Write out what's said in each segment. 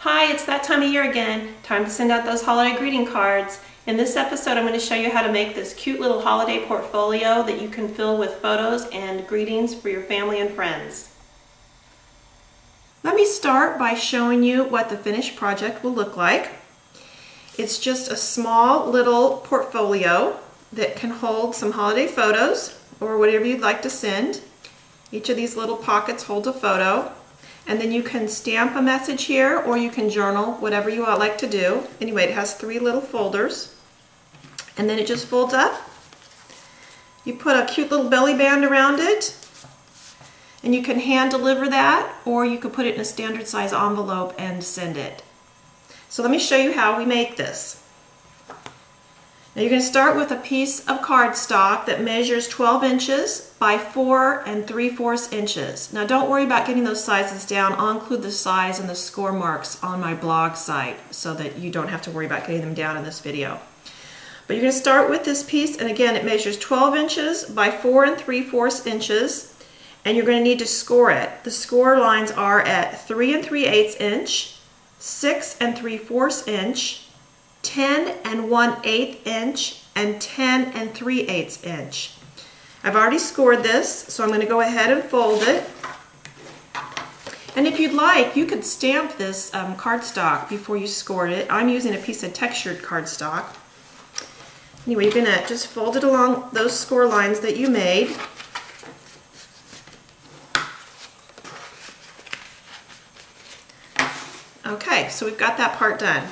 Hi, it's that time of year again. Time to send out those holiday greeting cards. In this episode, I'm going to show you how to make this cute little holiday portfolio that you can fill with photos and greetings for your family and friends. Let me start by showing you what the finished project will look like. It's just a small little portfolio that can hold some holiday photos or whatever you'd like to send. Each of these little pockets holds a photo. And then you can stamp a message here, or you can journal, whatever you like to do. Anyway, it has 3 little folders. And then it just folds up. You put a cute little belly band around it. And you can hand deliver that, or you could put it in a standard size envelope and send it. So let me show you how we make this. Now you're going to start with a piece of cardstock that measures 12 inches by 4 3/4 inches. Now don't worry about getting those sizes down. I'll include the size and the score marks on my blog site so that you don't have to worry about getting them down in this video. But you're going to start with this piece, and again it measures 12 inches by 4 3/4 inches, and you're going to need to score it. The score lines are at 3 3/8 inch, 6 3/4 inch, 10 1/8 inch, and 10 3/8 inch. I've already scored this, so I'm going to go ahead and fold it. And if you'd like, you could stamp this cardstock before you scored it. I'm using a piece of textured cardstock. Anyway, you're going to just fold it along those score lines that you made. Okay, so we've got that part done.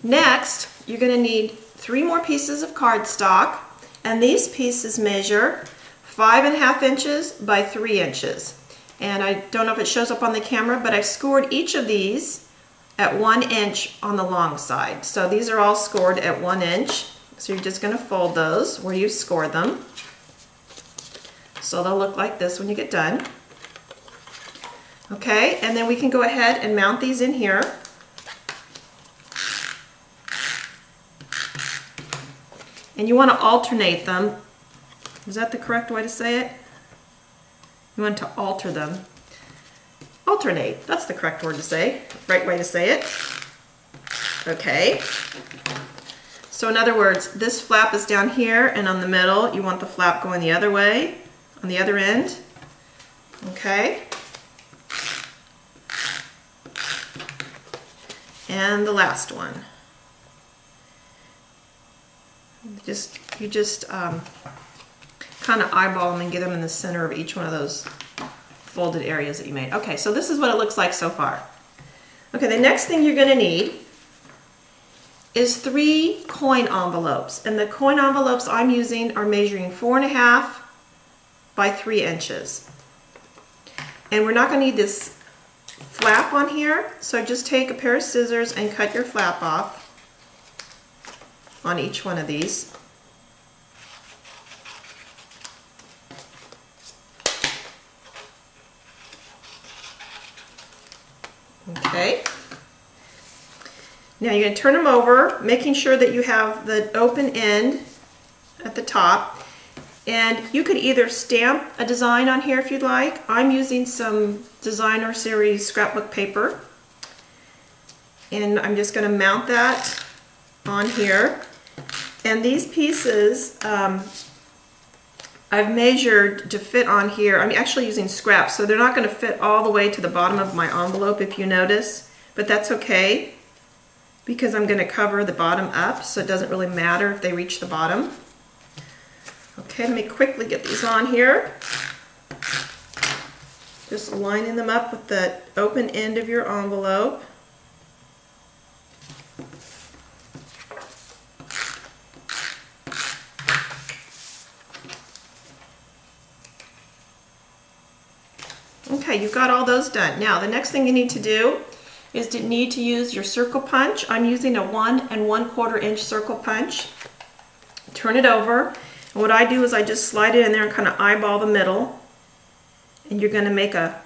Next, you're going to need 3 more pieces of cardstock, and these pieces measure 5 1/2 inches by 3 inches. And I don't know if it shows up on the camera, but I've scored each of these at 1 inch on the long side. So these are all scored at 1 inch. So you're just going to fold those where you scored them. So they'll look like this when you get done. Okay, and then we can go ahead and mount these in here. And you want to alternate them. Is that the correct way to say it? You want to alter them. Alternate, that's the correct word to say. Right way to say it. Okay. So in other words, this flap is down here, and on the middle, you want the flap going the other way, on the other end. Okay. And the last one. You just kind of eyeball them and get them in the center of each one of those folded areas that you made. Okay, so this is what it looks like so far. Okay, the next thing you're going to need is 3 coin envelopes. And the coin envelopes I'm using are measuring 4 1/2 by 3 inches. And we're not going to need this flap on here, so just take a pair of scissors and cut your flap off on each one of these. Okay. Now you're going to turn them over, making sure that you have the open end at the top. And you could either stamp a design on here if you'd like. I'm using some Designer Series scrapbook paper. And I'm just going to mount that on here. And these pieces I've measured to fit on here. I'm actually using scraps, so they're not going to fit all the way to the bottom of my envelope if you notice, but that's okay because I'm going to cover the bottom up, so it doesn't really matter if they reach the bottom. Okay, let me quickly get these on here. Just lining them up with the open end of your envelope. Okay, you've got all those done. Now, the next thing you need to do is to use your circle punch. I'm using a 1 1/4 inch circle punch. Turn it over, and what I do is I just slide it in there and kind of eyeball the middle, and you're going to make a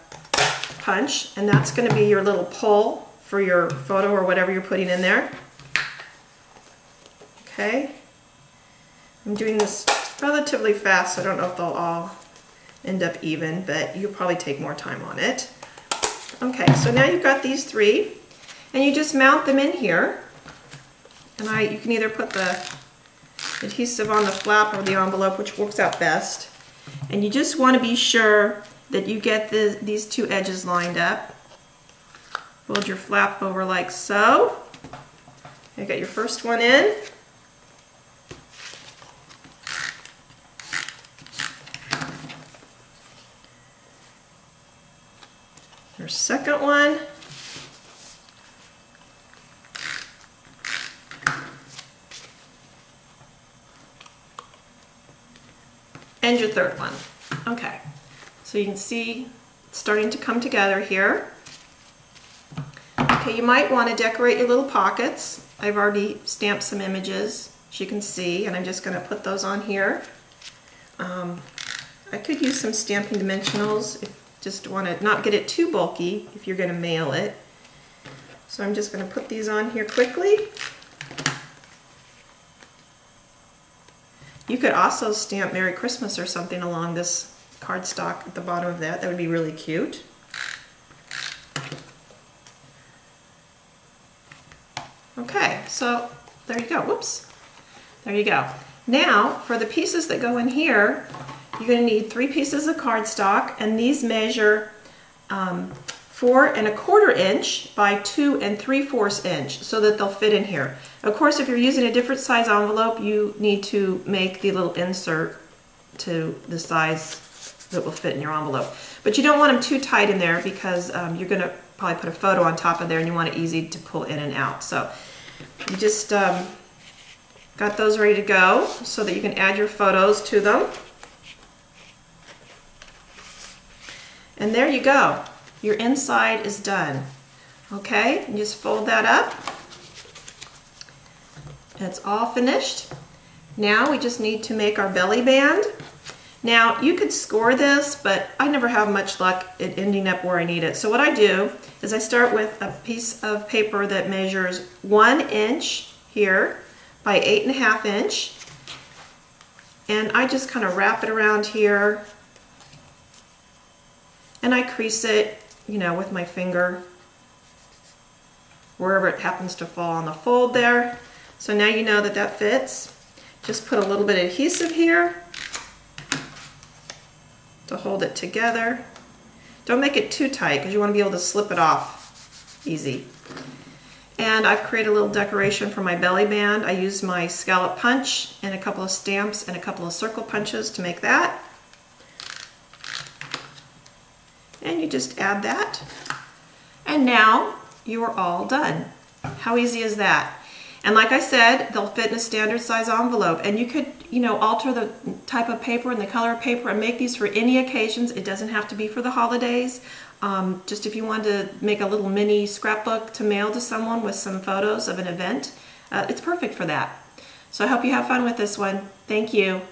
punch, and that's going to be your little pull for your photo or whatever you're putting in there. Okay, I'm doing this relatively fast, so I don't know if they'll all end up even, but you'll probably take more time on it. Okay, so now you've got these 3, And you just mount them in here. And you can either put the adhesive on the flap or the envelope, which works out best. And you just want to be sure that you get these two edges lined up. Fold your flap over like so. You got your first one in. Your second one. And your third one. Okay, so you can see it's starting to come together here. Okay, you might want to decorate your little pockets. I've already stamped some images, as you can see, and I'm just going to put those on here. I could use some Stampin' Dimensionals, if just want to not get it too bulky if you're going to mail it. So I'm just going to put these on here quickly. You could also stamp Merry Christmas or something along this cardstock at the bottom of that. That would be really cute. Okay, so there you go. Whoops. There you go. Now, for the pieces that go in here, you're going to need 3 pieces of cardstock, and these measure 4 1/4 inch by 2 3/4 inch so that they'll fit in here. Of course, if you're using a different size envelope, you need to make the little insert to the size that will fit in your envelope. But you don't want them too tight in there because you're going to probably put a photo on top of there and you want it easy to pull in and out. So you just got those ready to go so that you can add your photos to them. And there you go. Your inside is done. Okay, and just fold that up. It's all finished. Now we just need to make our belly band. Now you could score this, but I never have much luck at ending up where I need it. So what I do is I start with a piece of paper that measures 1 inch here by 8.5 inch. And I just kind of wrap it around here. And I crease it, you know, with my finger, wherever it happens to fall on the fold there. So now you know that that fits. Just put a little bit of adhesive here to hold it together. Don't make it too tight because you want to be able to slip it off easy. And I've created a little decoration for my belly band. I used my scallop punch and a couple of stamps and a couple of circle punches to make that. And you just add that. And now you are all done. How easy is that? And like I said, they'll fit in a standard size envelope. And you could, you know, alter the type of paper and the color of paper and make these for any occasions. It doesn't have to be for the holidays. Just if you want to make a little mini scrapbook to mail to someone with some photos of an event, it's perfect for that. So I hope you have fun with this one. Thank you.